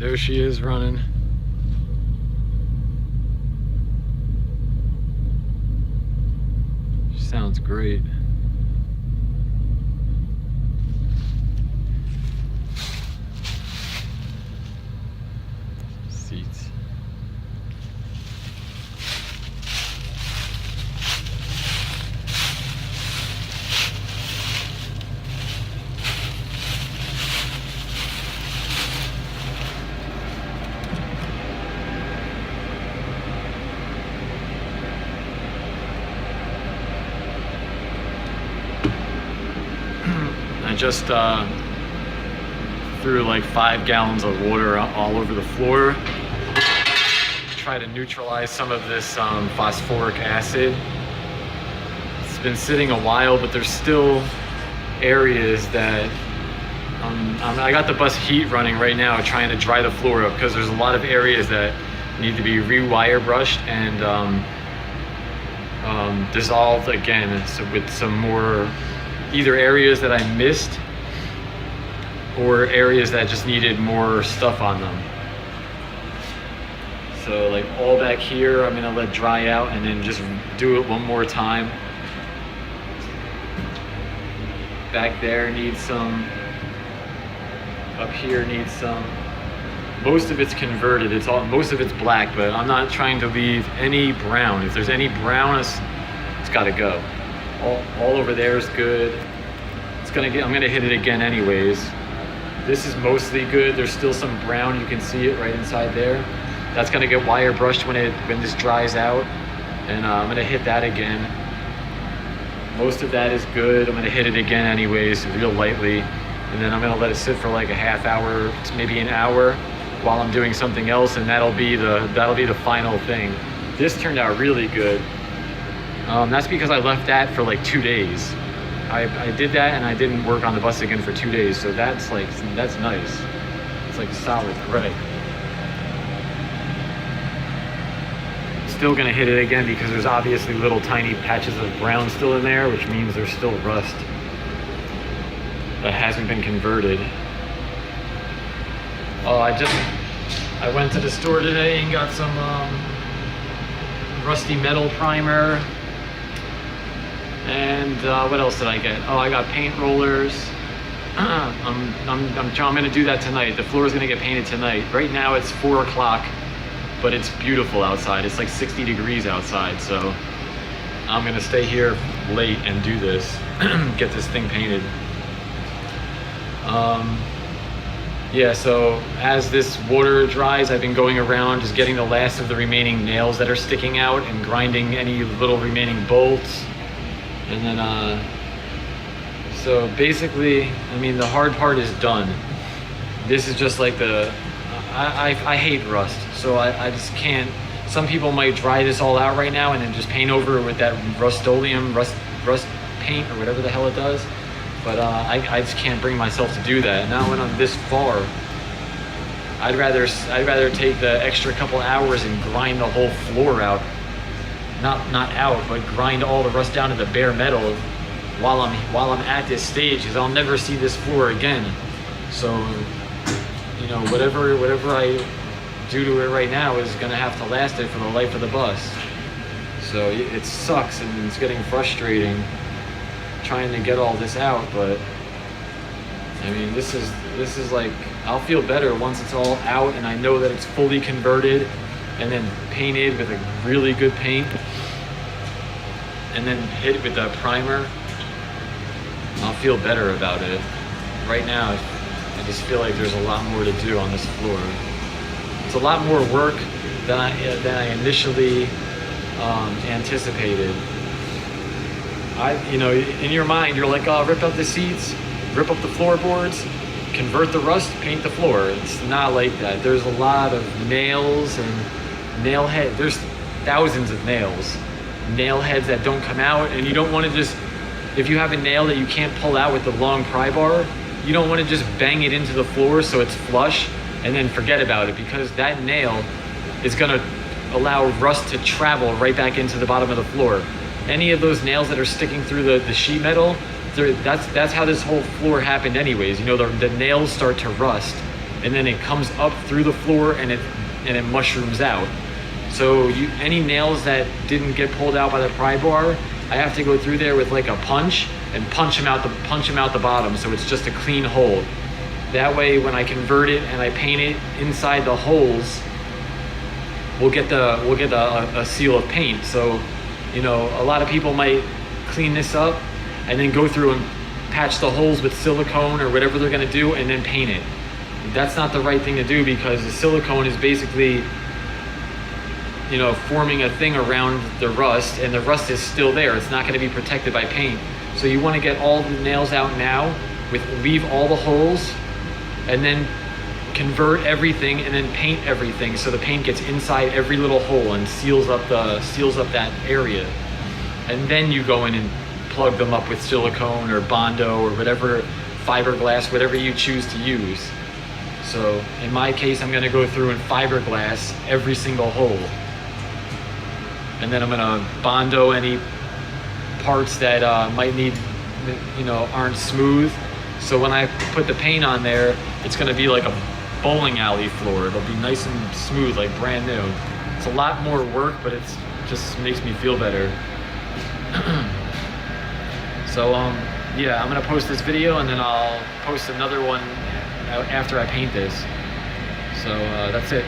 There she is running. She sounds great. Seats. I just threw like 5 gallons of water all over the floor to try to neutralize some of this phosphoric acid. It's been sitting a while, but there's still areas that I got the bus heat running right now trying to dry the floor up, because there's a lot of areas that need to be rewire brushed and dissolved again, so with some more either areas that I missed or areas that just needed more stuff on them. So like all back here I'm gonna let dry out and then just do it one more time. Back there needs some, up here needs some. Most of it's converted, most of it's black, but I'm not trying to leave any brown. If there's any brown, it's gotta go. All over there is good. I'm gonna hit it again anyways. This is mostly good. There's still some brown, you can see it right inside there. That's gonna get wire brushed when this dries out, and I'm gonna hit that again. Most of that is good. I'm gonna hit it again anyways, real lightly, and then I'm gonna let it sit for like a half hour, maybe an hour, while I'm doing something else, and that'll be the final thing. This turned out really good. That's because I left that for like 2 days. I did that and I didn't work on the bus again for 2 days, so that's nice. It's like solid gray. Still gonna hit it again because there's obviously little tiny patches of brown still in there, which means there's still rust that hasn't been converted. Oh, I went to the store today and got some rusty metal primer. And what else did I get? Oh, I got paint rollers. I'm gonna do that tonight. The floor is gonna get painted tonight. Right now it's 4 o'clock, but it's beautiful outside. It's like 60 degrees outside, so I'm gonna stay here late and do this, get this thing painted. Yeah, so as this water dries, I've been going around just getting the last of the remaining nails that are sticking out and grinding any little remaining bolts. And then, so basically, I mean, the hard part is done. This is just like I hate rust, so I just can't. Some people might dry this all out right now and then just paint over it with that Rust-Oleum rust paint or whatever the hell it does. But I just can't bring myself to do that. Not when I'm this far. I'd rather take the extra couple hours and grind the whole floor out. Not out, but grind all the rust down to the bare metal while I'm at this stage, because I'll never see this floor again. So, you know, whatever I do to it right now is gonna have to last it for the life of the bus. So it sucks and it's getting frustrating trying to get all this out, but I mean, this is like, I'll feel better once it's all out and I know that it's fully converted and then painted with a really good paint and then hit with that primer. I'll feel better about it. Right now, I just feel like there's a lot more to do on this floor. It's a lot more work than I initially anticipated. You know, in your mind, you're like, oh, rip up the seats, rip up the floorboards, convert the rust, paint the floor. It's not like that. There's a lot of nails and nail head. There's thousands of nails, nail heads that don't come out, and you don't want to just, if you have a nail that you can't pull out with the long pry bar, you don't want to just bang it into the floor so it's flush and then forget about it, because that nail is going to allow rust to travel right back into the bottom of the floor. Any of those nails that are sticking through the sheet metal, that's how this whole floor happened anyways. You know, the nails start to rust and then it comes up through the floor and it mushrooms out. So any nails that didn't get pulled out by the pry bar, I have to go through there with like a punch and punch them out the bottom, so it's just a clean hole. That way, when I convert it and I paint it inside the holes, we'll get a seal of paint. So, you know, a lot of people might clean this up and then go through and patch the holes with silicone or whatever they're gonna do and then paint it. That's not the right thing to do, because the silicone is basically, you know, forming a thing around the rust, and the rust is still there. It's not gonna be protected by paint. So you wanna get all the nails out now, leave all the holes, and then convert everything and then paint everything, so the paint gets inside every little hole and seals up that area. And then you go in and plug them up with silicone or Bondo or whatever, fiberglass, whatever you choose to use. So in my case, I'm gonna go through and fiberglass every single hole. And then I'm gonna Bondo any parts that might need, you know, aren't smooth. So when I put the paint on there, it's gonna be like a bowling alley floor. It'll be nice and smooth, like brand new. It's a lot more work, but it just makes me feel better. So yeah, I'm gonna post this video and then I'll post another one after I paint this. So that's it.